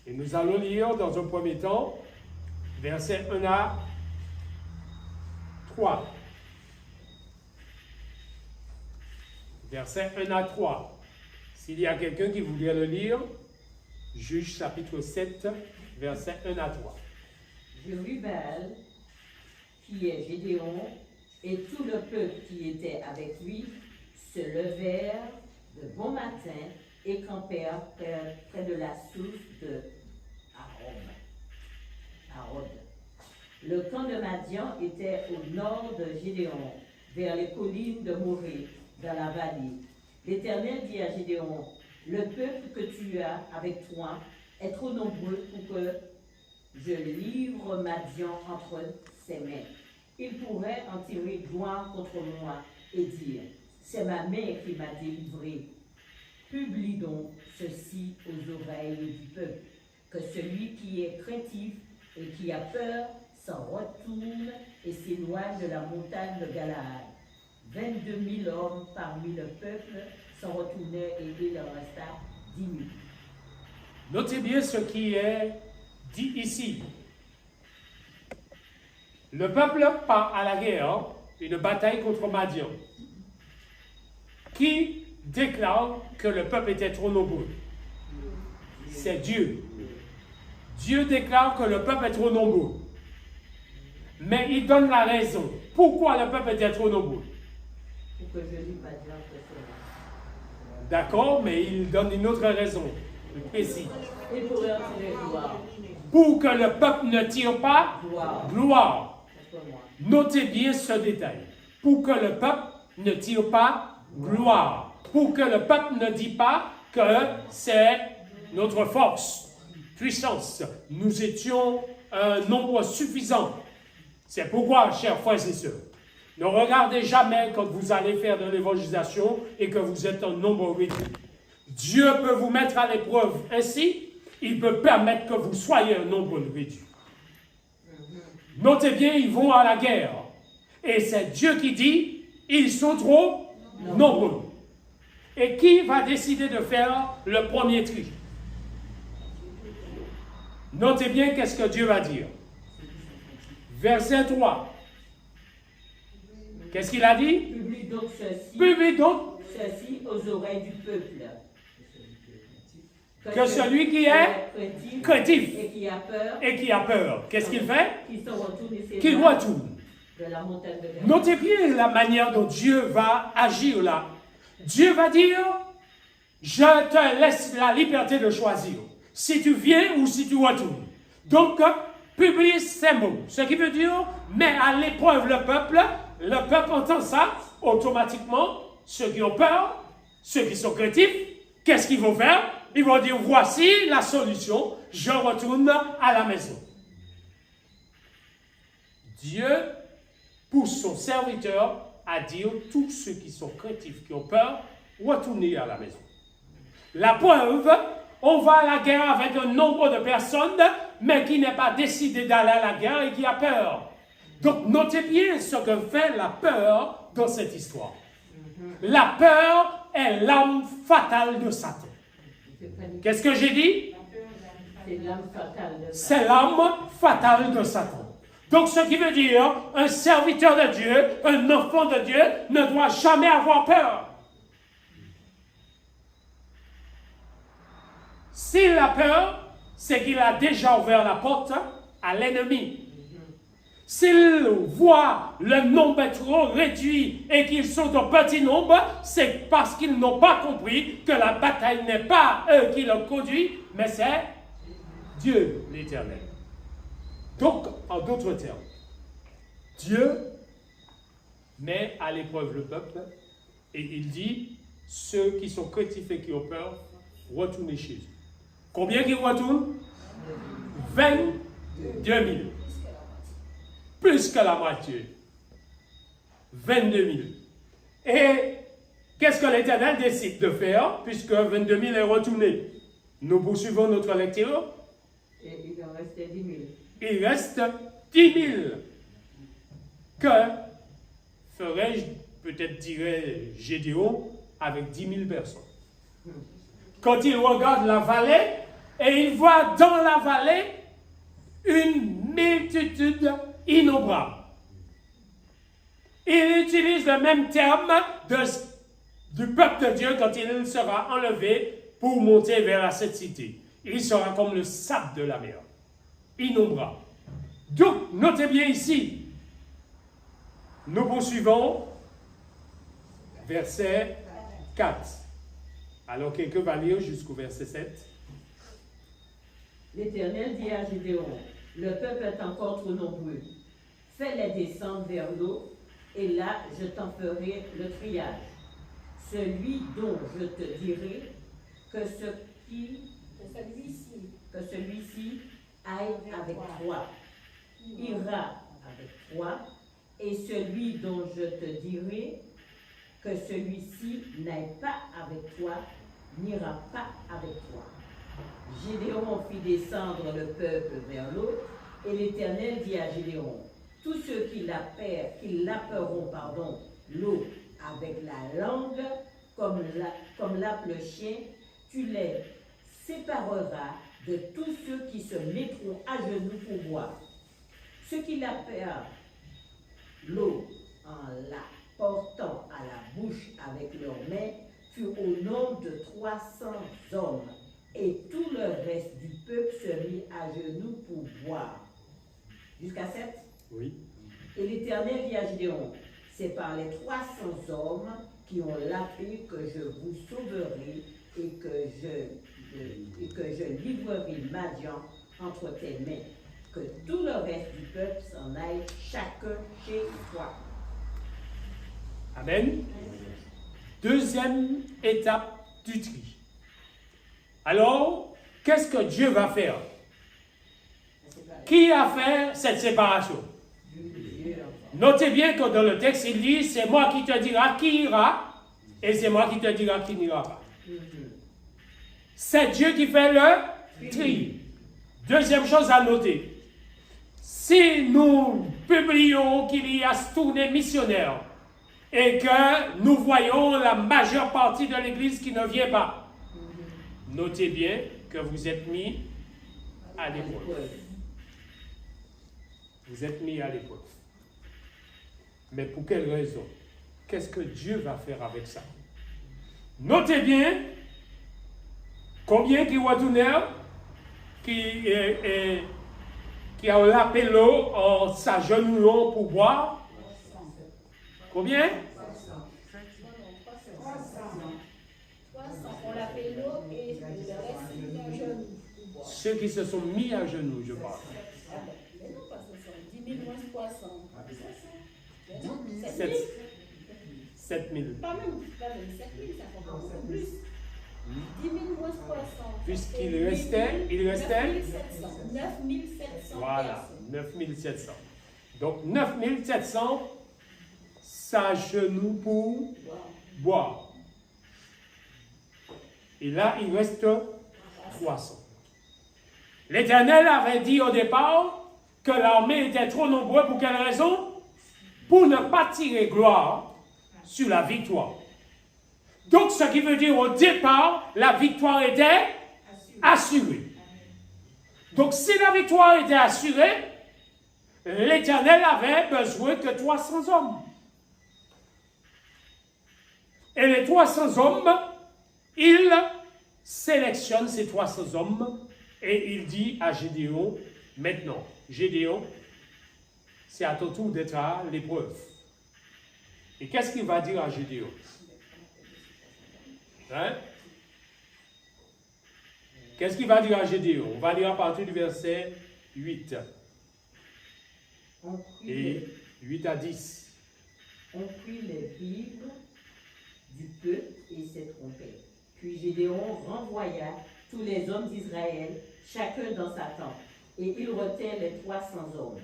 Et nous allons lire dans un premier temps, versets 1 à 3. Versets 1 à 3. S'il y a quelqu'un qui voudrait le lire, Juge chapitre 7, versets 1 à 3. Jérubal, qui est Gédéon, et tout le peuple qui était avec lui, se levèrent de bon matin et campèrent près de la source de Harod. Le camp de Madian était au nord de Gédéon, vers les collines de Morée, dans la vallée. L'Éternel dit à Gédéon, le peuple que tu as avec toi est trop nombreux pour que je livre Madian entre ses mains. Il pourrait en tirer gloire contre moi et dire, c'est ma main qui m'a délivré. Publie donc ceci aux oreilles du peuple, que celui qui est craintif et qui a peur s'en retourne et s'éloigne de la montagne de Galaad. 22 000 hommes parmi le peuple s'en retournèrent et il en resta 10 000. Notez bien ce qui est dit ici. Le peuple part à la guerre, une bataille contre Madian. Qui déclare que le peuple était trop nombreux? C'est Dieu. Dieu déclare que le peuple est trop nombreux. Mais il donne la raison. Pourquoi le peuple était trop nombreux? Pour que je livre Madian entre ses mains. D'accord, mais il donne une autre raison, plus précise. Il pourrait en tirer gloire. Pour que le peuple ne tire pas gloire. Contre moi. Notez bien ce détail. Pour que le peuple ne tire pas gloire. Pour que le peuple ne dise pas que c'est notre force, puissance. Nous étions un nombre suffisant. C'est pourquoi, chers frères et sœurs, ne regardez jamais quand vous allez faire de l'évangélisation et que vous êtes un nombre réduit. Dieu peut vous mettre à l'épreuve ainsi, il peut permettre que vous soyez un nombre réduit. Notez bien, ils vont à la guerre. Et c'est Dieu qui dit, ils sont trop nombreux. Et qui va décider de faire le premier tri? Notez bien qu'est-ce que Dieu va dire. Verset 3. Qu'est-ce qu'il a dit? Publie donc Publie donc ceci aux oreilles du peuple. que celui qui est craintif et qui a peur, qu'est-ce qu'il fait? Qu'il Retourne. de la montagne de Galaad. Notez bien la manière dont Dieu va agir là. Dieu va dire, je te laisse la liberté de choisir, si tu viens ou si tu retournes. Donc, publie ces mots. Ce qui veut dire, mets à l'épreuve le peuple entend ça, automatiquement, ceux qui ont peur, ceux qui sont craintifs, qu'est-ce qu'ils vont faire? Ils vont dire, voici la solution, je retourne à la maison. Dieu pousse son serviteur à dire, tous ceux qui sont craintifs, qui ont peur, retournez à la maison. La preuve, on va à la guerre avec un nombre de personnes, mais qui n'est pas décidé d'aller à la guerre et qui a peur. Donc, notez bien ce que fait la peur dans cette histoire. La peur est l'arme fatale de Satan. Qu'est-ce que j'ai dit? C'est l'arme fatale de Satan. Donc, ce qui veut dire, un serviteur de Dieu, un enfant de Dieu, ne doit jamais avoir peur. S'il a peur, c'est qu'il a déjà ouvert la porte à l'ennemi. S'il voit le nombre trop réduit et qu'ils sont en petit nombre, c'est parce qu'ils n'ont pas compris que la bataille n'est pas eux qui le conduisent, mais c'est Dieu l'Éternel. Donc, en d'autres termes, Dieu met à l'épreuve le peuple et il dit, ceux qui sont craintifs et qui ont peur, retournez chez eux. Combien qui retournent? 22 000. Plus que la moitié. 22 000. Et qu'est-ce que l'Éternel décide de faire, puisque 22 000 est retourné? Nous poursuivons notre lecture. Et il en restait 10 000. Il reste 10 000. Que ferais-je, peut-être dirait Gédéon, avec 10 000 personnes? Quand il regarde la vallée, et il voit dans la vallée une multitude innombrable. Il utilise le même terme du peuple de Dieu quand il sera enlevé pour monter vers cette cité. Il sera comme le sable de la mer, innombrable. Donc, notez bien ici, nous poursuivons verset 4. Alors, quelqu'un va lire jusqu'au verset 7. L'Éternel dit à Gédéon, le peuple est encore trop nombreux. Fais-les descendre vers l'eau, et là je t'en ferai le triage. Celui dont je te dirai que celui-ci aille avec toi, ira avec toi, et celui dont je te dirai que celui-ci n'aille pas avec toi, n'ira pas avec toi. Gédéon fit descendre le peuple vers l'eau, et l'Éternel dit à Gédéon, tous ceux qui laperont l'eau avec la langue, comme lappe le chien, tu les sépareras de tous ceux qui se mettront à genoux pour boire. Ceux qui lapèrent l'eau en la portant à la bouche avec leurs mains furent au nombre de 300 hommes, et tout le reste du peuple se mit à genoux pour boire. Jusqu'à 7? Oui. Et l'Éternel dit à Gédéon, c'est par les 300 hommes qui ont lapé que je vous sauverai et que je livrerai Madian entre tes mains. Que tout le reste du peuple s'en aille chacun chez toi. Amen. Deuxième étape du tri. Alors, qu'est-ce que Dieu va faire? Qui a fait cette séparation? Notez bien que dans le texte, il dit, c'est moi qui te dira qui ira, et c'est moi qui te dira qui n'ira pas. C'est Dieu qui fait le tri. Deuxième chose à noter. Si nous publions qu'il y a ce tournée missionnaire et que nous voyons la majeure partie de l'Église qui ne vient pas, notez bien que vous êtes mis à l'épreuve. Vous êtes mis à l'épreuve. Mais pour quelle raison? Qu'est-ce que Dieu va faire avec ça? Notez bien combien qui retournèrent, qui a lapé l'eau en s'agenouillant pour boire. Combien? 300. On l'appelle l'eau et le reste à genoux. Ceux qui se sont mis à genoux, je parle. Mais non, pas 500. 10 000 moins 300. 7 000. Pas même 7 000, ça fait beaucoup plus. 10 000 moins 300. Puisqu'il restait, 9 700. 9 700. Voilà, 9 700. Donc 9 700 s'agenouillent pour boire. Et là, il reste 300. L'Éternel avait dit au départ que l'armée était trop nombreuse. Pour quelle raison? Pour ne pas tirer gloire sur la victoire. Donc, ce qui veut dire au départ, la victoire était assurée. Donc, si la victoire était assurée, l'Éternel avait besoin que 300 hommes. Et les 300 hommes, il sélectionne ces 300 hommes et il dit à Gédéon, maintenant, Gédéon, c'est à ton tour d'être à l'épreuve. Et qu'est-ce qu'il va dire à Gédéon? Hein? Qu'est-ce qu'il va dire à Gédéon? On va lire à partir du verset 8. Et 8 à 10. On prit les vivres du peuple et ses trompettes. Puis Gédéon renvoya tous les hommes d'Israël, chacun dans sa tente, et il retint les 300 hommes.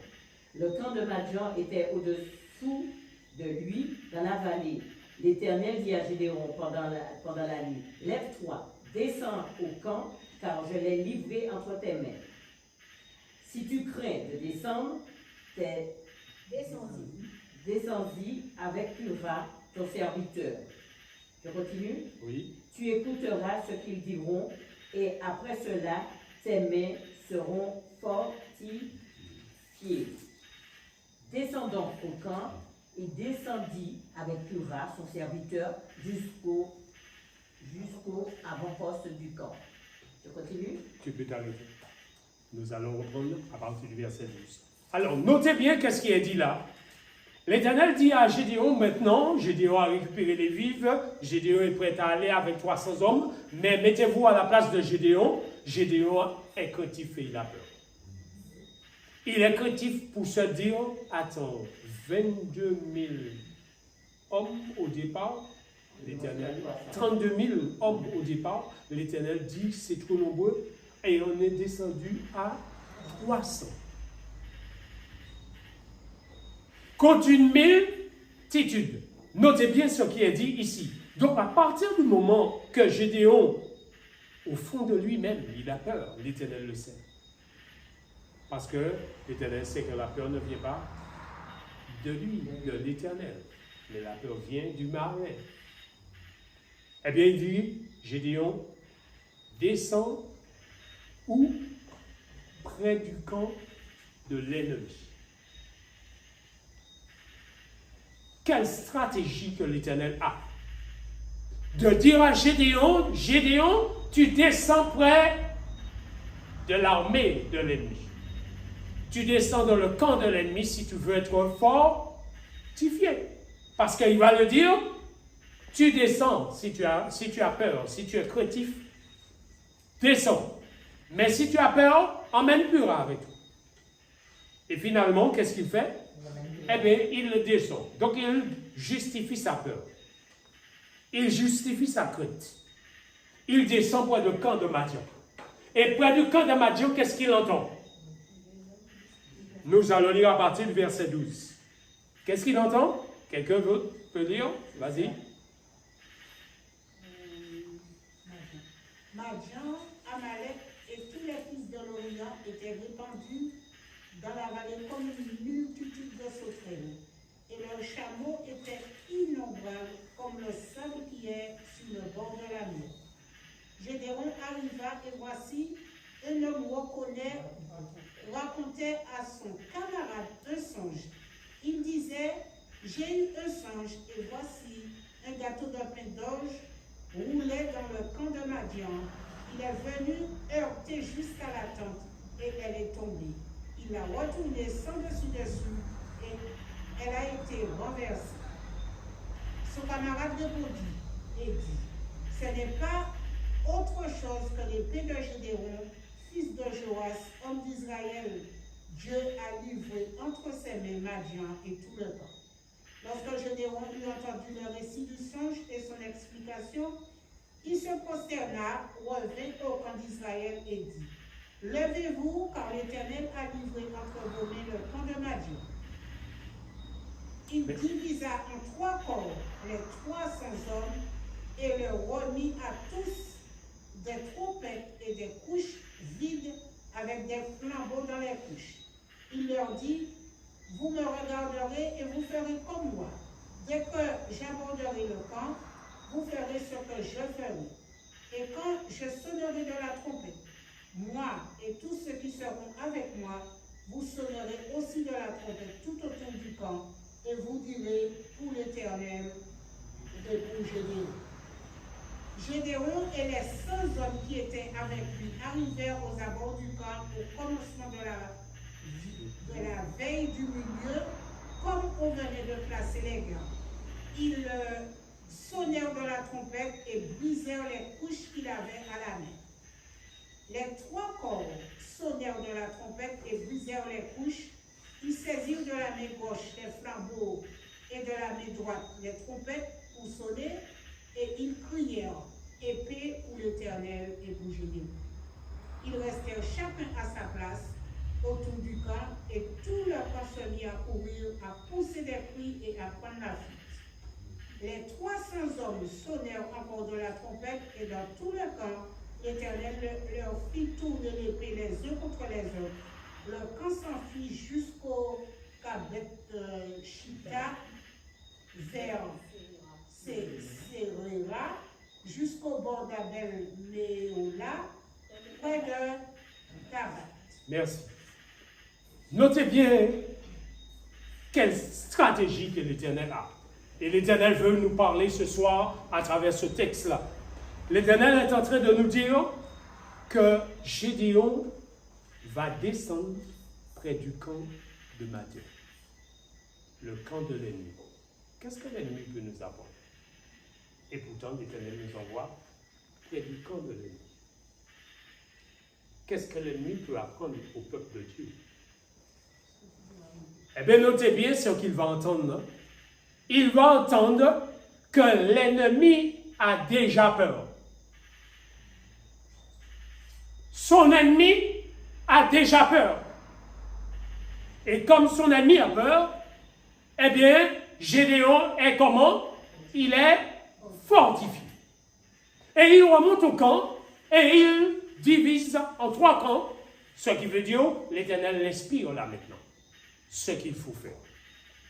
Le camp de Madian était au-dessous de lui dans la vallée. L'Éternel dit à Gédéon pendant la nuit, lève-toi, descends au camp, car je l'ai livré entre tes mains. Si tu crains de descendre, descendis avec Purva, ton serviteur. Je continue? Oui. Tu écouteras ce qu'ils diront, et après cela, ses mains seront fortifiées. Descendons au camp, il descendit avec Pura, son serviteur, jusqu'au avant-poste du camp. Je continue? Tu peux t'arrêter. Nous allons reprendre à partir du verset 12. Alors, notez bien qu'est-ce qui est dit là. L'Éternel dit à Gédéon maintenant, Gédéon a récupéré les vives, Gédéon est prêt à aller avec 300 hommes, mais mettez-vous à la place de Gédéon. Gédéon est craintif et il a peur. Il est craintif pour se dire, attends, 22 000 hommes au départ, l'Éternel, 32 000 hommes au départ, l'Éternel dit c'est trop nombreux et on est descendu à 300. Contre une multitude. Notez bien ce qui est dit ici. Donc à partir du moment que Gédéon, au fond de lui-même, il a peur, l'Éternel le sait. Parce que l'Éternel sait que la peur ne vient pas de lui, de l'Éternel, mais la peur vient du marin. Eh bien, il dit, Gédéon, descend où? Près du camp de l'ennemi. Quelle stratégie que l'Éternel a? De dire à Gédéon, Gédéon, tu descends près de l'armée de l'ennemi. Tu descends dans le camp de l'ennemi si tu veux être fortifié. Parce qu'il va le dire, tu descends si tu as peur, si tu es craintif, descends. Mais si tu as peur, emmène Pura avec toi. Et finalement, qu'est-ce qu'il fait? Eh bien, il le descend. Donc, il justifie sa peur. Il justifie sa crainte. Il descend près du camp de Madian. Et près du camp de Madian, qu'est-ce qu'il entend? Nous allons lire à partir du verset 12. Qu'est-ce qu'il entend? Quelqu'un peut lire? Vas-y. Madian, Amalek et tous les fils de l'Orient étaient répandus dans la vallée comme une multitude de sauterelles, et leurs chameaux étaient innombrables comme le sable qui est sur le bord de la mer. Gédéon arriva et voici, un homme racontait à son camarade un songe. Il disait, j'ai eu un songe et voici un gâteau de pain d'orge roulait dans le camp de Madian. Il est venu heurter jusqu'à la tente et elle est tombée. Il l'a retournée sans dessus et elle a été renversée. Son camarade répondit et dit, ce n'est pas autre chose que l'épée de Gédéon, fils de Joas, homme d'Israël. Dieu a livré entre ses mains Madian et tout le camp. Lorsque Gédéon eut entendu le récit du songe et son explication, il se prosterna, revint au camp d'Israël et dit, levez-vous, car l'Éternel a livré entre vos mains le camp de Madian. Il divisa en 3 corps les 300 hommes et leur remit à tous des trompettes et des couches vides avec des flambeaux dans les couches. Il leur dit, vous me regarderez et vous ferez comme moi. Dès que j'aborderai le camp, vous ferez ce que je ferai. Et quand je sonnerai de la trompette, moi et tous ceux qui seront avec moi, vous sonnerez aussi de la trompette tout autour du camp, et vous direz pour l'Éternel et pour Gédéon. Gédéon et les 100 hommes qui étaient avec lui arrivèrent aux abords du camp au commencement de la veille du milieu, comme on venait de placer les gants. Ils sonnèrent de la trompette et brisèrent les couches qu'il avait à la main. Les 3 corps sonnèrent de la trompette et brisèrent les couches. Ils saisirent de la main gauche les flambeaux et de la main droite les trompettes pour sonner, et ils crièrent, épée pour l'Éternel et pour Gédéon. Ils restèrent chacun à sa place autour du camp, et tout le camp se mit à courir, à pousser des cris et à prendre la fuite. Les 300 hommes sonnèrent encore de la trompette, et dans tout le camp, l'Éternel leur fit tourner l'épée les uns contre les autres. Le camp s'enfuit jusqu'au Kabet Chita, vers Serera, jusqu'au bord d'Abel Méola, près de qu'abattre. Merci. Notez bien quelle stratégie que l'Éternel a. Et l'Éternel veut nous parler ce soir à travers ce texte-là. L'Éternel est en train de nous dire que Gédéon va descendre près du camp de Madian. Le camp de l'ennemi. Qu'est-ce que l'ennemi peut nous apprendre? Et pourtant, l'Éternel nous envoie près du camp de l'ennemi. Qu'est-ce que l'ennemi peut apprendre au peuple de Dieu? Eh bien, notez bien ce qu'il va entendre. Il va entendre que l'ennemi a déjà peur. Son ennemi a déjà peur. Et comme son ennemi a peur, eh bien, Gédéon est comment? Il est fortifié. Et il remonte au camp et il divise en 3 camps, ce qui veut dire l'Éternel l'inspire là maintenant, ce qu'il faut faire.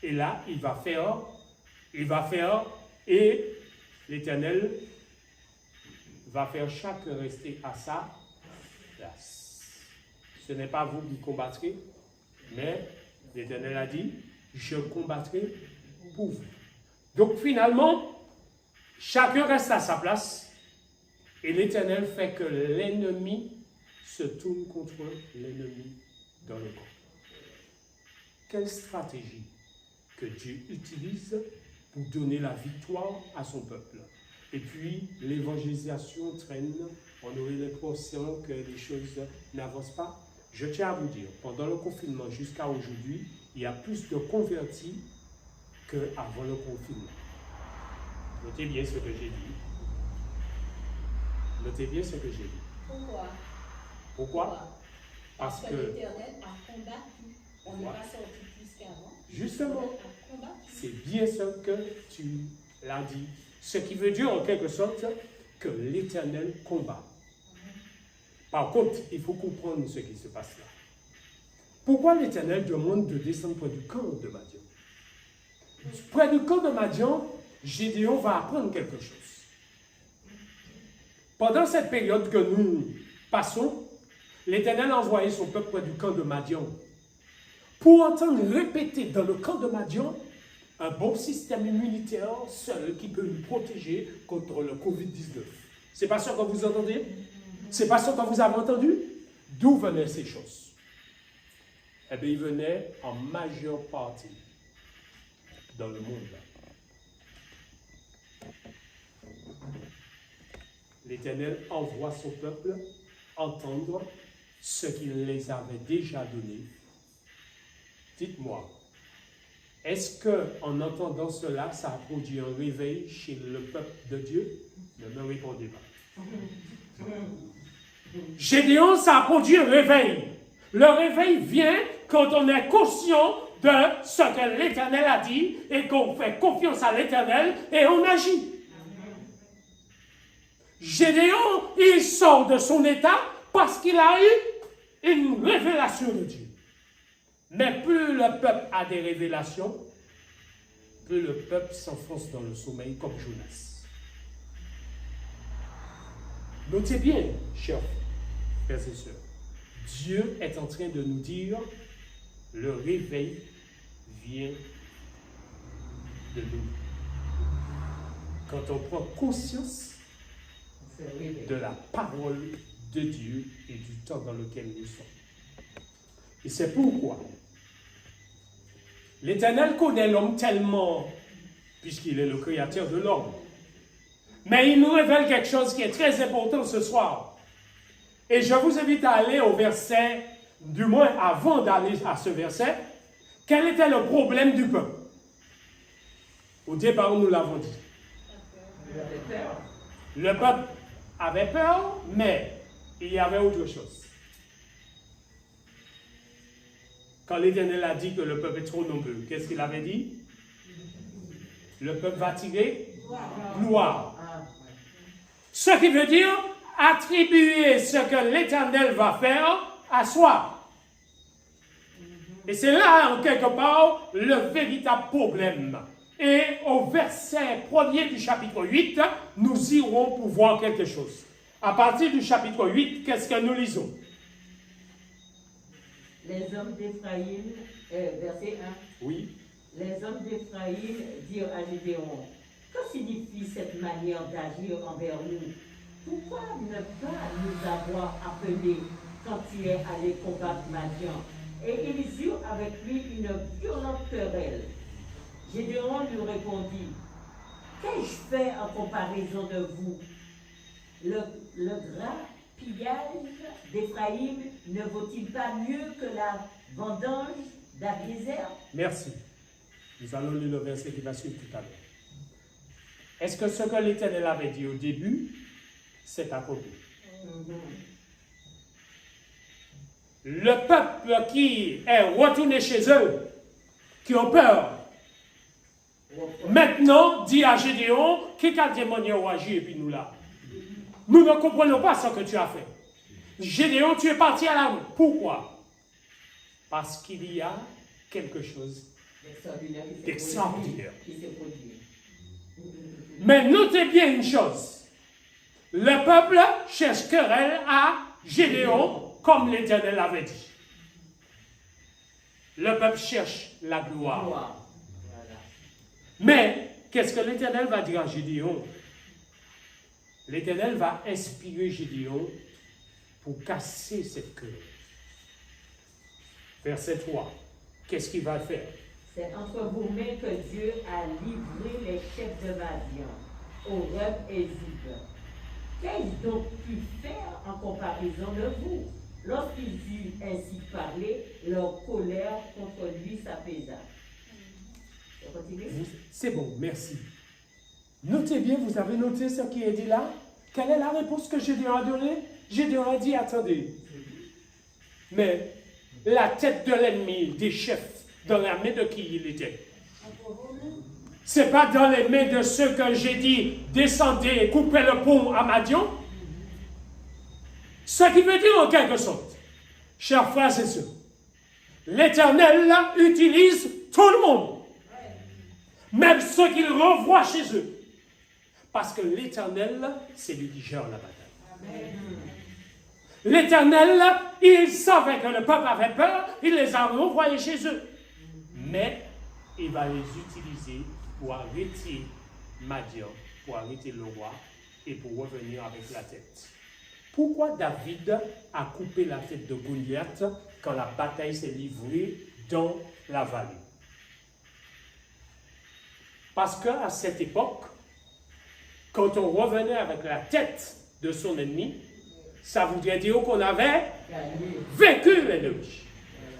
Et là, il va faire, et l'Éternel va faire chacun rester à sa place. Ce n'est pas vous qui combattrez, mais l'Éternel a dit, je combattrai pour vous. Donc finalement, chacun reste à sa place, et l'Éternel fait que l'ennemi se tourne contre l'ennemi dans le camp. Quelle stratégie que Dieu utilise pour donner la victoire à son peuple. Et puis, l'évangélisation traîne, on aurait l'impression que les choses n'avancent pas. Je tiens à vous dire, pendant le confinement jusqu'à aujourd'hui, il y a plus de convertis qu'avant le confinement. Notez bien ce que j'ai dit. Notez bien ce que j'ai dit. Pourquoi? Pourquoi? Parce que l'Éternel a combattu. On n'est pas sorti plus qu'avant. Justement, c'est bien ce que tu l'as dit. Ce qui veut dire en quelque sorte que l'Éternel combat. Par contre, il faut comprendre ce qui se passe là. Pourquoi l'Éternel demande de descendre près du camp de Madian? Près du camp de Madian, Gédéon va apprendre quelque chose. Pendant cette période que nous passons, l'Éternel a envoyé son peuple près du camp de Madian pour entendre répéter dans le camp de Madian un bon système immunitaire seul qui peut nous protéger contre le Covid-19. C'est pas ça que vous entendez? C'est pas ça que vous avez entendu? D'où venaient ces choses? Eh bien, ils venaient en majeure partie dans le monde. L'Éternel envoie son peuple entendre ce qu'il les avait déjà donné. Dites-moi, est-ce qu'en entendant cela, ça a produit un réveil chez le peuple de Dieu? Ne me répondez pas. Gédéon, ça a produit un réveil. Le réveil vient quand on est conscient de ce que l'Éternel a dit et qu'on fait confiance à l'Éternel et on agit. Gédéon, il sort de son état parce qu'il a eu une révélation de Dieu. Mais plus le peuple a des révélations, plus le peuple s'enfonce dans le sommeil comme Jonas. Notez bien, chers frères et sœurs, Dieu est en train de nous dire, le réveil vient de nous. Quand on prend conscience de la parole de Dieu et du temps dans lequel nous sommes. Et c'est pourquoi l'Éternel connaît l'homme tellement, puisqu'il est le créateur de l'homme. Mais il nous révèle quelque chose qui est très important ce soir. Et je vous invite à aller au verset, du moins avant d'aller à ce verset, quel était le problème du peuple? Au départ, nous l'avons dit. Le peuple avait peur, mais il y avait autre chose. Quand l'Éternel a dit que le peuple est trop nombreux, qu'est-ce qu'il avait dit? Le peuple va tirer gloire. Ce qui veut dire attribuer ce que l'Éternel va faire à soi. Et c'est là, en quelque part, le véritable problème. Et au verset 1er du chapitre 8, nous irons pour voir quelque chose. À partir du chapitre 8, qu'est-ce que nous lisons? Les hommes d'Éphraïm, verset 1. Oui. Les hommes d'Éphraïm dirent à Gédéon, que signifie cette manière d'agir envers nous? Pourquoi ne pas nous avoir appelés quand tu es allé combattre Madian? Et ils eurent avec lui une violente querelle. Gédéon lui répondit, qu'ai-je fait en comparaison de vous? Le gras pillage d'Éphraïm ne vaut-il pas mieux que la vendange d'Abiezer? Merci. Nous allons lire le verset qui va suivre tout à l'heure. Est-ce que ce que l'Éternel avait dit au début, c'est accompli? Le peuple qui est retourné chez eux, qui ont peur, maintenant dit à Gédéon, qui a démonié au agir et puis nous là. Nous ne comprenons pas ce que tu as fait. Gédéon, tu es parti à l'armée. Pourquoi? Parce qu'il y a quelque chose d'extraordinaire. Mais notez bien une chose. Le peuple cherche querelle à Gédéon, comme l'Éternel avait dit. Le peuple cherche la gloire. Voilà. Mais, qu'est-ce que l'Éternel va dire à Gédéon? L'Éternel va inspirer Gédéon pour casser cette querelle. Verset 3. Qu'est-ce qu'il va faire? C'est entre vos mains que Dieu a livré les chefs de Madian, Oreb et Zib. Qu'ai-je donc pu faire en comparaison de vous? Lorsqu'ils eurent ainsi parlé, leur colère contre lui s'apaisa. C'est bon, merci. Notez bien, vous avez noté ce qui est dit là? Quelle est la réponse que Gédéon a donnée? Gédéon a dit, attendez. Mais la tête de l'ennemi, des chefs, dans la main de qui il était? C'est pas dans les mains de ceux que j'ai dit, descendez et coupez le pont à Madian? Ce qui veut dire en quelque sorte, chers frères et sœurs, l'Éternel utilise tout le monde, même ceux qu'il renvoie chez eux, parce que l'Éternel, c'est lui qui gère la bataille. L'Éternel, il savait que le peuple avait peur, il les a renvoyés chez eux, mais il va les utiliser pour arrêter Madian, pour arrêter le roi et pour revenir avec la tête. Pourquoi David a coupé la tête de Goliath quand la bataille s'est livrée dans la vallée? Parce qu'à cette époque, quand on revenait avec la tête de son ennemi, ça voudrait dire qu'on avait vaincu l'ennemi.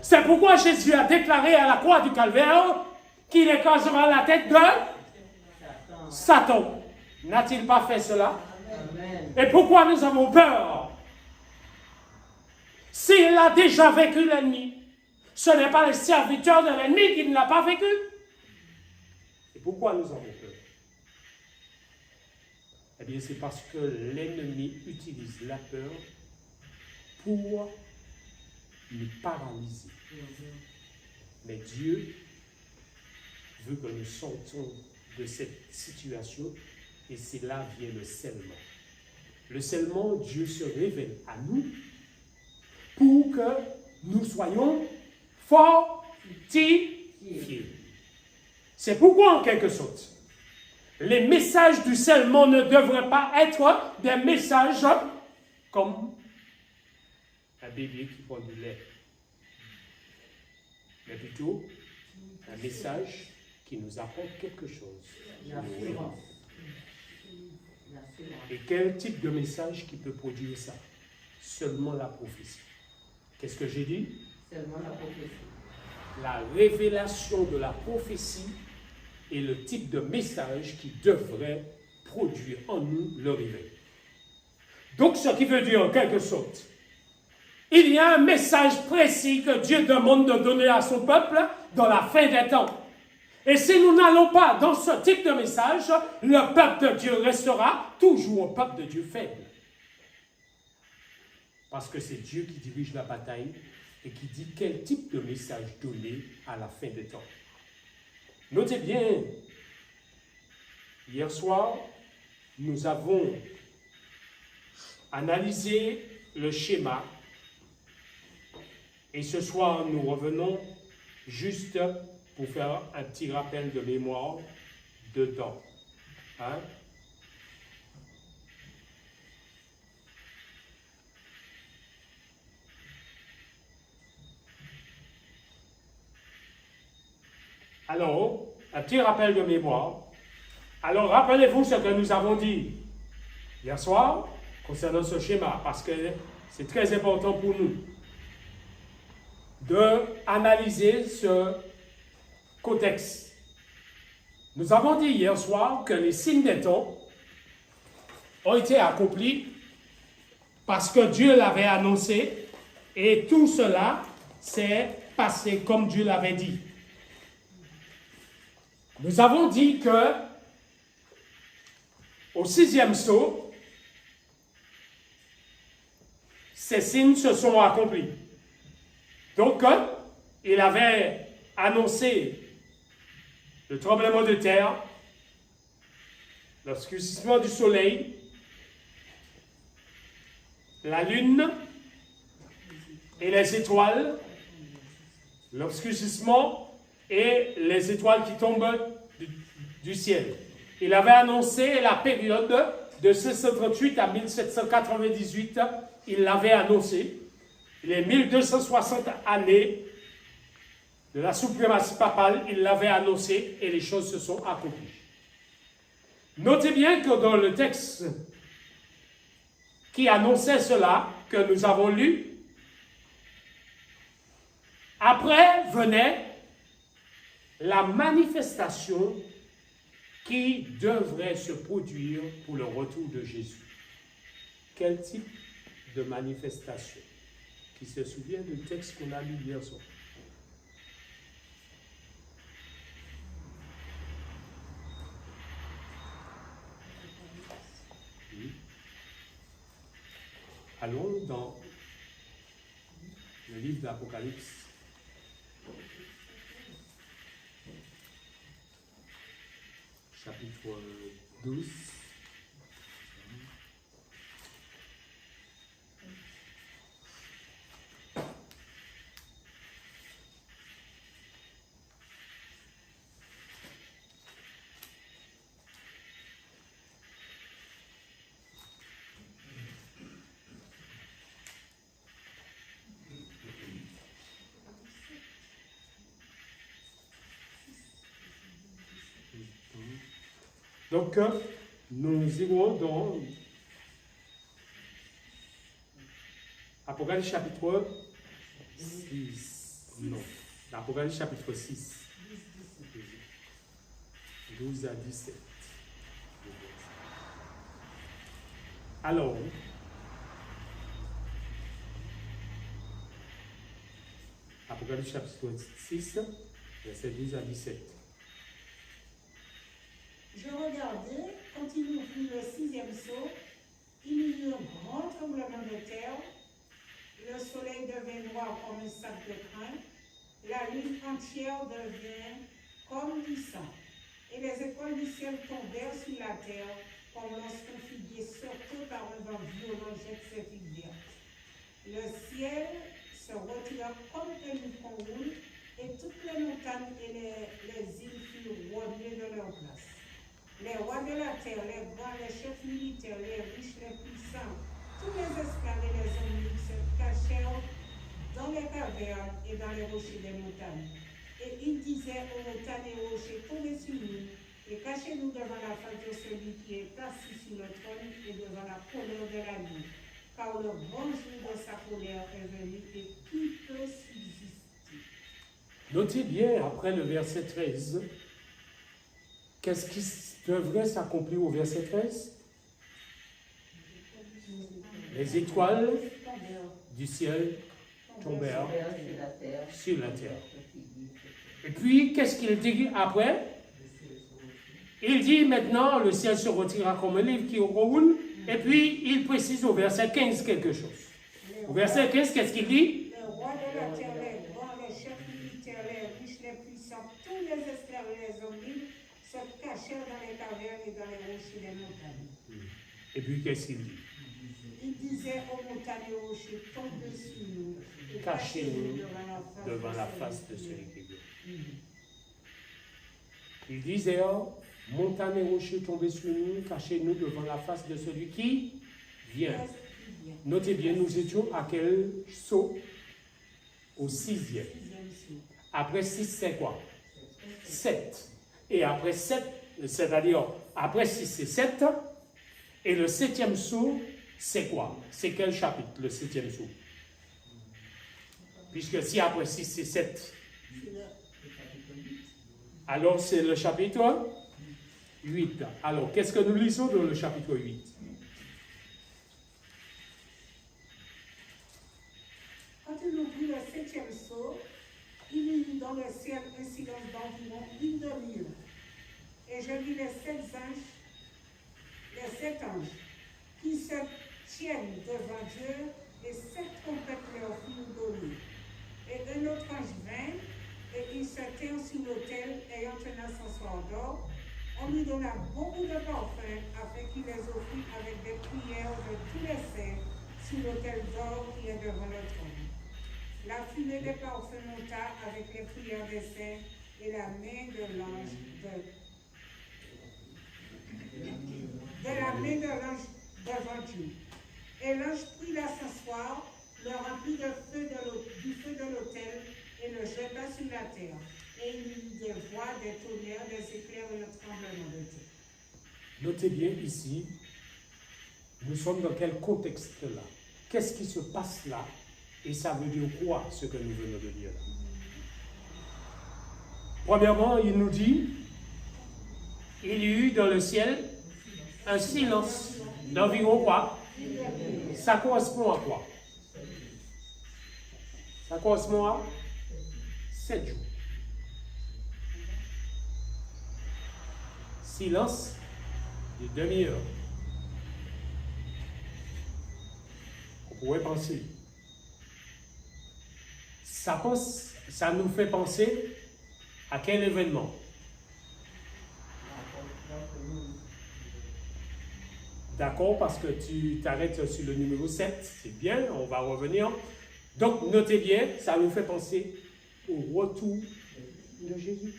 C'est pourquoi Jésus a déclaré à la croix du Calvaire qu'il écrasera la tête de Satan. N'a-t-il pas fait cela? Amen. Et pourquoi nous avons peur? S'il a déjà vaincu l'ennemi, ce n'est pas le serviteur de l'ennemi qui ne l'a pas vaincu. Et pourquoi nous avons peur? Eh bien, c'est parce que l'ennemi utilise la peur pour nous paralyser. Mais Dieu veut que nous sortions de cette situation et c'est là vient le scellement. Le scellement, Dieu se révèle à nous pour que nous soyons fortifiés. C'est pourquoi, en quelque sorte, les messages du scellement ne devraient pas être des messages comme un bébé qui prend du lait, mais plutôt un message qui nous apporte quelque chose. L'assurance. Et quel type de message qui peut produire ça? Seulement la prophétie. Qu'est-ce que j'ai dit? Seulement la prophétie. La révélation de la prophétie est le type de message qui devrait produire en nous le réveil. Donc, ce qui veut dire en quelque sorte, il y a un message précis que Dieu demande de donner à son peuple dans la fin des temps. Et si nous n'allons pas dans ce type de message, le peuple de Dieu restera toujours un peuple de Dieu faible. Parce que c'est Dieu qui dirige la bataille et qui dit quel type de message donner à la fin des temps. Notez bien, hier soir, nous avons analysé le schéma Et ce soir, nous revenons juste pour faire un petit rappel de mémoire dedans. Hein? Alors, un petit rappel de mémoire. Alors, rappelez-vous ce que nous avons dit hier soir concernant ce schéma, parce que c'est très important pour nous d'analyser ce contexte. Nous avons dit hier soir que les signes des temps ont été accomplis parce que Dieu l'avait annoncé et tout cela s'est passé comme Dieu l'avait dit. Nous avons dit que au 6e sceau, ces signes se sont accomplis. Donc, il avait annoncé le tremblement de terre, l'obscurcissement du soleil, la lune et les étoiles, l'obscurcissement et les étoiles qui tombent du ciel. Il avait annoncé la période de 1638 à 1798, il l'avait annoncé, les 1260 années de la suprématie papale, il l'avait annoncé et les choses se sont accomplies. Notez bien que dans le texte qui annonçait cela, que nous avons lu, après venait la manifestation qui devrait se produire pour le retour de Jésus. Quel type de manifestation? Qui se souvient du texte qu'on a lu hier soir? Oui. Allons dans le livre d'Apocalypse. Chapitre 12. Donc, nous irons dans Apocalypse chapitre 6. Non, Apocalypse chapitre 6. 12 à 17. Alors, Apocalypse chapitre 6, verset 12 à 17. Je regardais, quand il ouvrit le 6e sceau, il y eut un grand tremblement de terre, le soleil devint noir comme un sac de crin, la lune entière devint comme du sang, et les étoiles du ciel tombèrent sur la terre, comme lorsqu'un figuier surtout par un vent violent jette ses figues vertes. Le ciel se retira comme un mouton roule, et toutes les montagnes et les îles furent ramenées de leur place. Les rois de la terre, les grands, les chefs militaires, les riches, les puissants, tous les esclaves et les hommes libres se cachèrent dans les cavernes et dans les rochers des montagnes. Et ils disaient aux montagnes et aux rochers, tombez sur nous et cachez-nous devant la face de celui qui est assis sur le trône et devant la colère de la nuit. Car le grand jour de sa colère est venu et qui peut subsister? Notez bien, après le verset 13, qu'est-ce qui devrait s'accomplir au verset 13? Les étoiles du ciel tombèrent sur la terre. Et puis, qu'est-ce qu'il dit après? Il dit maintenant, le ciel se retirera comme un livre qui roule. Et puis, il précise au verset 15 quelque chose. Au verset 15, qu'est-ce qu'il dit? Les rois de la terre, les grands, les chefs militaires, les riches, les puissants, tous les esclaves et les hommes libres se cachèrent dans les cavernes et dans les rochers des montagnes. Et puis, qu'est-ce qu'il dit? Il disait aux montagnes et aux rochers, tombez sur nous et cachez-nous devant la face de celui qui vient. Il disait, montagne et rochers tombés sur nous, cachez-nous devant la face de celui qui vient. Notez bien, nous étions à quel saut? Au 6e. Après 6, c'est quoi? 7. Et après 7, c'est-à-dire, après 6, c'est 7. Et le 7e saut, c'est quoi? C'est quel chapitre, le 7e saut? Puisque si après 6, c'est 7. Alors, c'est le chapitre 8. Alors, qu'est-ce que nous lisons dans le chapitre 8? Quand il ouvrit le 7e sceau, il y eut dans le ciel un silence d'environ une demi-heure. Et je vis les 7 anges, qui se tiennent devant Dieu, et 7 trompettes leur furent données. Et un autre ange vint, et il se tint sur l'autel, ayant un encensoir d'or. On lui donna beaucoup de parfums, afin qu'il les offrit avec des prières de tous les saints sur l'autel d'or qui est devant le trône. La fumée des parfums monta avec les prières des saints et la main de l'ange devant Dieu. Et l'ange prit l'ascensoir, le remplit du feu de l'autel et le jeta sur la terre. Et il y eut des voix, des tonnerres, des éclairs et un tremblement de terre. Notez bien ici, nous sommes dans quel contexte là? Qu'est-ce qui se passe là? Et ça veut dire quoi, ce que nous venons de dire là? Premièrement, il nous dit, il y eut dans le ciel un silence d'environ quoi? Ça correspond à quoi? Ça correspond à 7 jours. Silence de demi-heure. On pourrait penser. Ça nous fait penser à quel événement? D'accord, parce que tu t'arrêtes sur le numéro 7, c'est bien, on va revenir. Donc, notez bien, ça nous fait penser au retour de Jésus.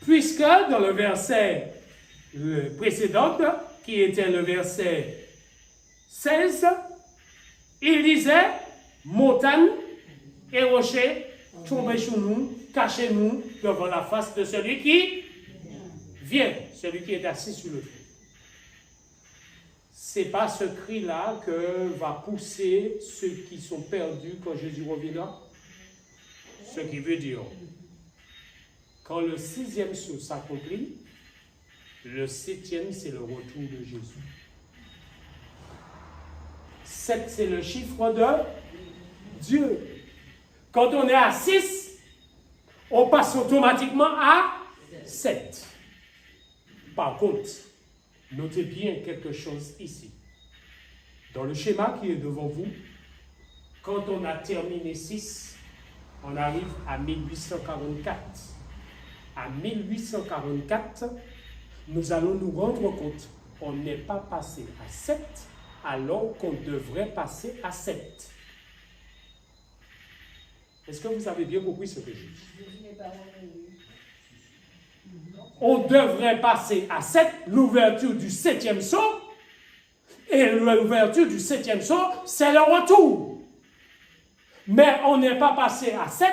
Puisque dans le verset précédent, qui était le verset 16, il disait, montagne et rochers, tombez sur nous, cachez-nous devant la face de celui qui vient, celui qui est assis sur le trône. C'est pas ce cri-là que va pousser ceux qui sont perdus quand Jésus reviendra. Ce qui veut dire, quand le 6e sceau s'accomplit, le 7e, c'est le retour de Jésus. 7, c'est le chiffre de Dieu. Quand on est à 6, on passe automatiquement à 7. Par contre, notez bien quelque chose ici. Dans le schéma qui est devant vous, quand on a terminé 6, on arrive à 1844. À 1844, nous allons nous rendre compte qu'on n'est pas passé à 7 alors qu'on devrait passer à 7. Est-ce que vous avez bien compris ce que je dis? On devrait passer à 7, l'ouverture du 7e sceau, et l'ouverture du 7e sceau, c'est le retour. Mais on n'est pas passé à 7,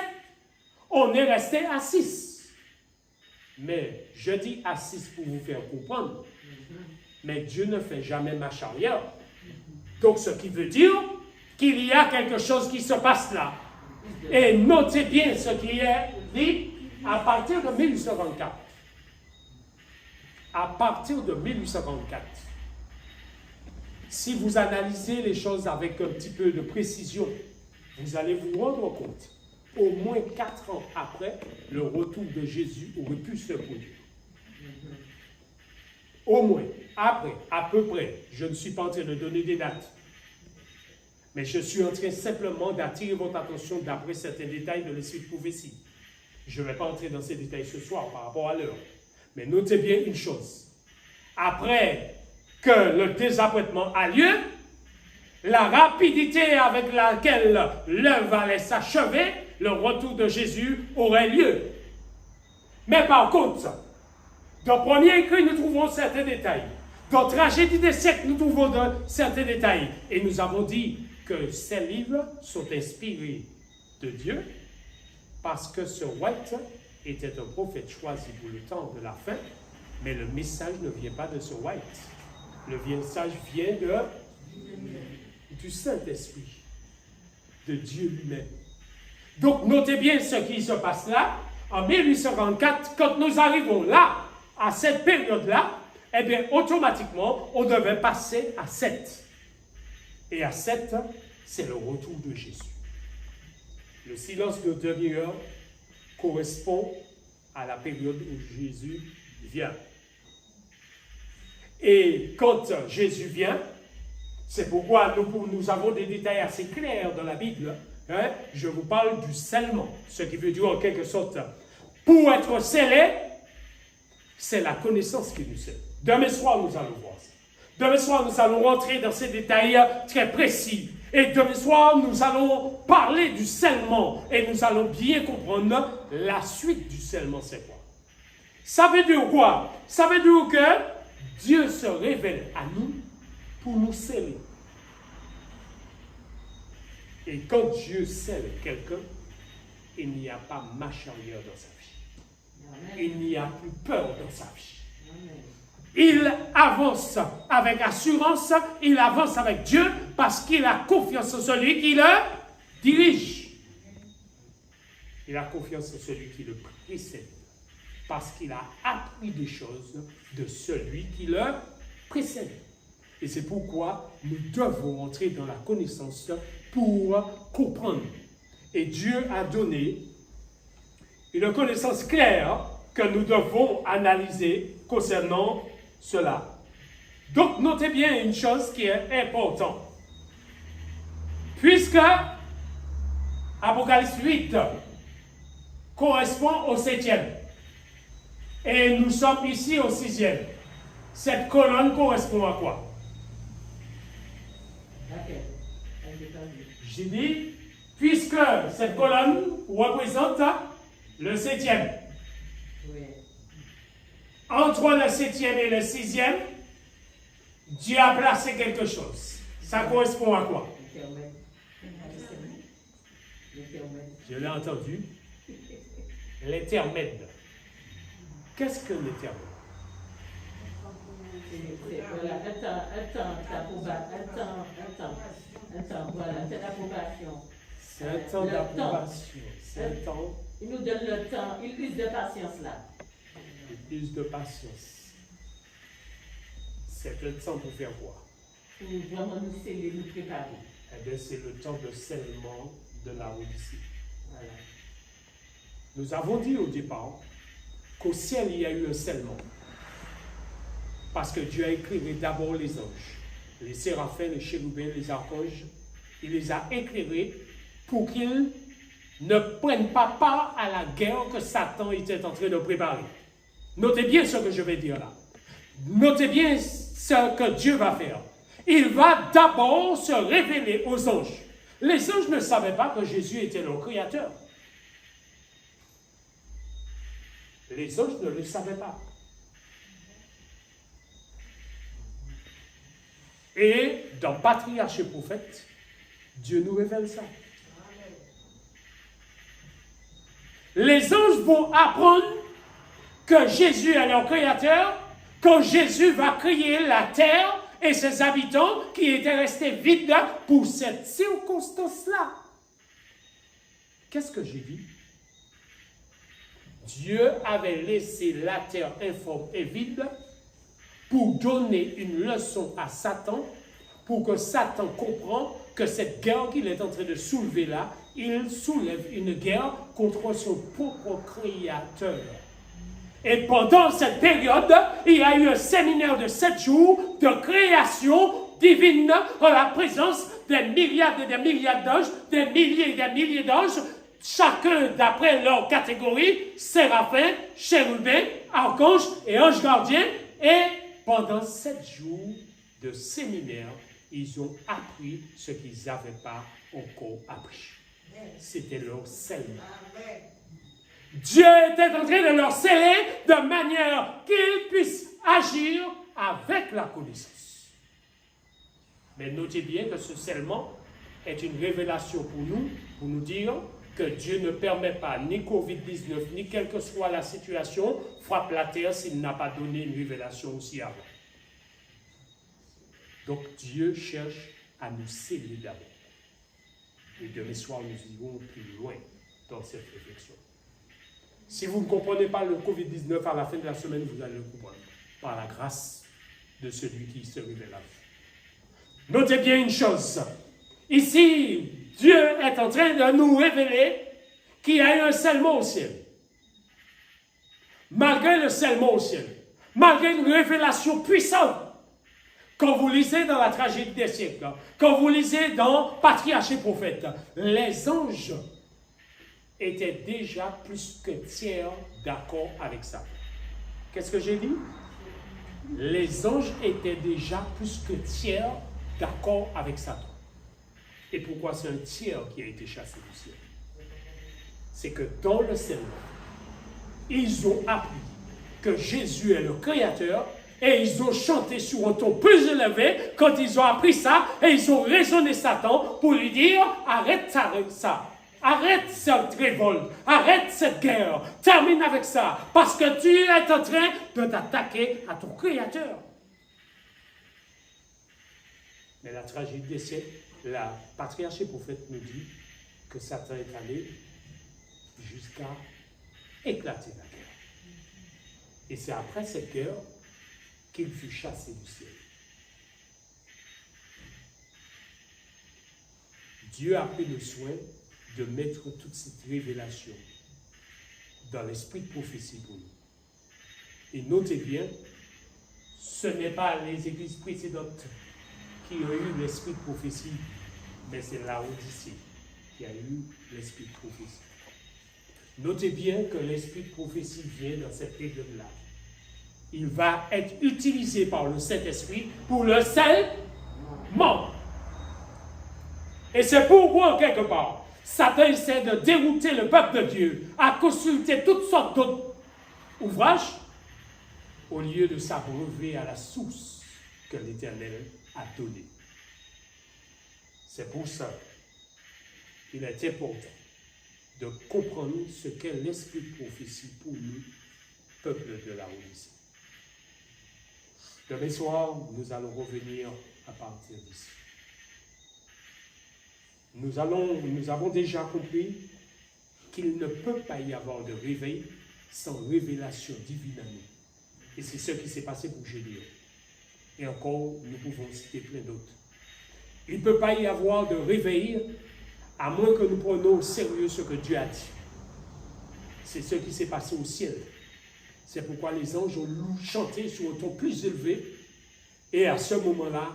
on est resté à 6. Mais je dis à 6 pour vous faire comprendre, mais Dieu ne fait jamais marche arrière. Donc ce qui veut dire qu'il y a quelque chose qui se passe là. Et notez bien ce qui est dit à partir de 1844. À partir de 1844, si vous analysez les choses avec un petit peu de précision, vous allez vous rendre compte, au moins 4 ans après, le retour de Jésus aurait pu se produire. Au moins, après, à peu près, je ne suis pas en train de donner des dates, mais je suis en train simplement d'attirer votre attention d'après certains détails de l'Esprit de prophétie. Je ne vais pas entrer dans ces détails ce soir par rapport à l'heure. Mais notez bien une chose. Après que le désappointement a lieu, la rapidité avec laquelle l'œuvre allait s'achever, le retour de Jésus aurait lieu. Mais par contre, dans premier écrit, nous trouvons certains détails. Dans Tragédie des siècles, nous trouvons certains détails. Et nous avons dit que ces livres sont inspirés de Dieu parce que ce White était un prophète choisi pour le temps de la fin, mais le message ne vient pas de ce White. Le message vient du Saint-Esprit, de Dieu lui-même. Donc, notez bien ce qui se passe là. En 1844, quand nous arrivons là, à cette période-là, eh bien, automatiquement, on devait passer à 7. Et à 7, c'est le retour de Jésus. Le silence de demi-heure correspond à la période où Jésus vient. Et quand Jésus vient, c'est pourquoi nous avons des détails assez clairs dans la Bible. Hein? Je vous parle du scellement, ce qui veut dire en quelque sorte, pour être scellé, c'est la connaissance qui nous scelle. Demain soir, nous allons voir ça. Demain soir, nous allons rentrer dans ces détails très précis. Et demain soir, nous allons parler du scellement et nous allons bien comprendre la suite du scellement, c'est quoi. Ça veut dire quoi? Ça veut dire que Dieu se révèle à nous pour nous sceller. Et quand Dieu scelle quelqu'un, il n'y a pas marche arrière dans sa vie. Il n'y a plus peur dans sa vie. Il avance avec assurance, il avance avec Dieu parce qu'il a confiance en celui qui le dirige. Il a confiance en celui qui le précède parce qu'il a appris des choses de celui qui le précède. Et c'est pourquoi nous devons entrer dans la connaissance pour comprendre. Et Dieu a donné une connaissance claire que nous devons analyser concernant cela. Donc, notez bien une chose qui est importante. Puisque Apocalypse 8 correspond au 7e, et nous sommes ici au 6e, cette colonne correspond à quoi? J'ai dit, puisque cette colonne représente le 7e. Oui. Entre le 7e et le 6e, Dieu a placé quelque chose. Ça correspond à quoi? Je l'ai entendu. L'intermède. Qu'est-ce que l'intermède? Voilà, c'est l'approbation. C'est un temps d'approbation. C'est un temps. Il nous donne le temps, il use de patience là. Il use de patience. C'est un temps pour faire quoi? Pour vraiment nous sceller, nous préparer. Eh bien, c'est le temps de scellement de la Odyssée. Voilà. Nous avons dit au départ qu'au ciel, il y a eu un scellement. Parce que Dieu a éclairé d'abord les anges, les séraphins, les chérubins, les archanges. Il les a éclairés pour qu'ils ne prennent pas part à la guerre que Satan était en train de préparer. Notez bien ce que je vais dire là. Notez bien ce que Dieu va faire. Il va d'abord se révéler aux anges. Les anges ne savaient pas que Jésus était leur créateur. Les anges ne le savaient pas. Et dans Patriarche et Prophète, Dieu nous révèle ça. Les anges vont apprendre que Jésus est leur créateur, quand Jésus va créer la terre et ses habitants qui étaient restés vides pour cette circonstance-là. Qu'est-ce que j'ai dit? Dieu avait laissé la terre informe et vide pour donner une leçon à Satan, pour que Satan comprenne que cette guerre qu'il est en train de soulever là, il soulève une guerre contre son propre créateur. Et pendant cette période, il y a eu un séminaire de 7 jours de création divine en la présence des milliards et des milliards d'anges, des milliers et des milliers d'anges, chacun d'après leur catégorie, séraphins, chérubins, archanges et anges gardiens. Et pendant 7 jours de séminaire, ils ont appris ce qu'ils n'avaient pas encore appris. C'était leur scellement. Dieu était en train de leur sceller de manière qu'ils puissent agir avec la connaissance. Mais notez bien que ce scellement est une révélation pour nous dire que Dieu ne permet pas ni Covid-19, ni quelle que soit la situation, frappe la terre s'il n'a pas donné une révélation aussi avant. Donc Dieu cherche à nous sceller d'abord. Et demain soir, nous irons plus loin dans cette réflexion. Si vous ne comprenez pas le Covid-19 à la fin de la semaine, vous allez le comprendre par la grâce de celui qui se révèle à vous. Notez bien une chose. Ici, Dieu est en train de nous révéler qu'il y a eu un scellement au ciel. Malgré le scellement au ciel, malgré une révélation puissante, quand vous lisez dans la tragédie des siècles, quand vous lisez dans Patriarche et Prophète, les anges étaient déjà plus que tiers d'accord avec ça. Qu'est-ce que j'ai dit? Les anges étaient déjà plus que tiers d'accord avec Satan. Et pourquoi c'est un tiers qui a été chassé du ciel? C'est que dans le serment, ils ont appris que Jésus est le Créateur et ils ont chanté sur un ton plus élevé quand ils ont appris ça et ils ont raisonné Satan pour lui dire « Arrête ça, arrête cette révolte, arrête cette guerre, termine avec ça parce que tu es en train de t'attaquer à ton Créateur. » Mais la tragédie des siècles, la Patriarche et Prophète nous dit que Satan est allé jusqu'à éclater la guerre. Et c'est après cette guerre qu'il fut chassé du ciel. Dieu a pris le soin de mettre toute cette révélation dans l'esprit de prophétie pour nous. Et notez bien, ce n'est pas les églises précédentes qui ont eu l'esprit de prophétie, mais c'est Laodicée qui a eu l'esprit de prophétie. Notez bien que l'esprit de prophétie vient dans cette période-là. Il va être utilisé par le Saint-Esprit pour le scellement. Et c'est pourquoi, quelque part, Satan essaie de dérouter le peuple de Dieu à consulter toutes sortes d'autres ouvrages au lieu de s'abreuver à la source que l'Éternel a donnée. C'est pour ça qu'il est important de comprendre ce qu'est l'esprit de prophétie pour nous, peuple de la Laodicée. Demain soir, nous allons revenir à partir d'ici. Nous avons déjà compris qu'il ne peut pas y avoir de réveil sans révélation divine à nous. Et c'est ce qui s'est passé pour Gédéon. Et encore, nous pouvons citer plein d'autres. Il ne peut pas y avoir de réveil à moins que nous prenions au sérieux ce que Dieu a dit. C'est ce qui s'est passé au ciel. C'est pourquoi les anges ont chanté sur un ton plus élevé. Et à ce moment-là,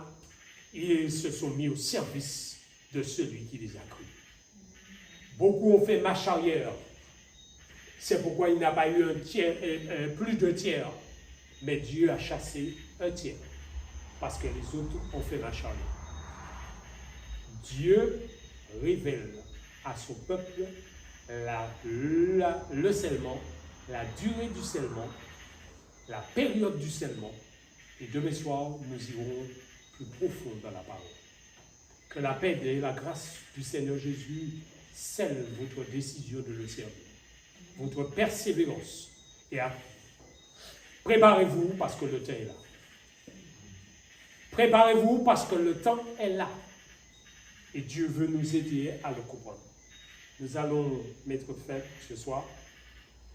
ils se sont mis au service de celui qui les a crus. Beaucoup ont fait marche arrière. C'est pourquoi il n'a pas eu plus de tiers. Mais Dieu a chassé un tiers. Parce que les autres ont fait marche arrière. Dieu révèle à son peuple le scellement, la durée du scellement, la période du scellement. Et demain soir, nous irons plus profond dans la parole. Que la paix et la grâce du Seigneur Jésus scellent votre décision de le servir, votre persévérance. Et préparez-vous parce que le temps est là. Préparez-vous parce que le temps est là. Et Dieu veut nous aider à le comprendre. Nous allons mettre fin ce soir.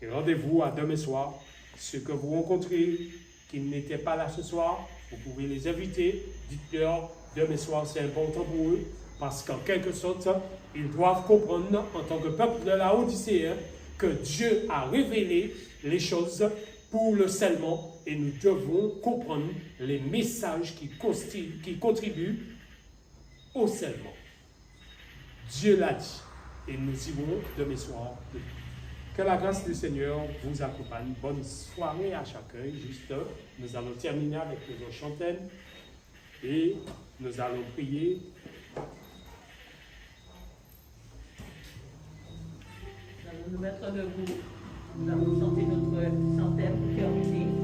Et rendez-vous à demain soir. Ceux que vous rencontrez qui n'étaient pas là ce soir, vous pouvez les inviter. Dites-leur, demain soir, c'est important pour eux. Parce qu'en quelque sorte, ils doivent comprendre, en tant que peuple de la Laodicée, que Dieu a révélé les choses pour le scellement. Et nous devons comprendre les messages qui contribuent au scellement. Dieu l'a dit. Et nous irons demain soir. Que la grâce du Seigneur vous accompagne. Bonne soirée à chacun. Juste, nous allons terminer avec nos chanteurs. Et Nous allons prier. Nous allons nous mettre debout. Nous allons chanter notre centaine pour terminer.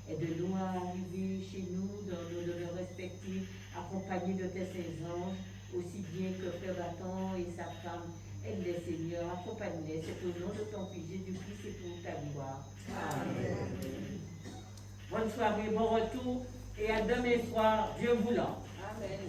Aide-nous à arriver chez nous dans nos demeures respectives, accompagnés de tes saints anges, aussi bien que Frère Bâton et sa femme. Aide-les, Seigneur, accompagne-les. C'est au nom de ton Fils Jésus-Christ et pour ta gloire. Amen. Bonne soirée, bon retour et à demain soir, Dieu voulant. Amen.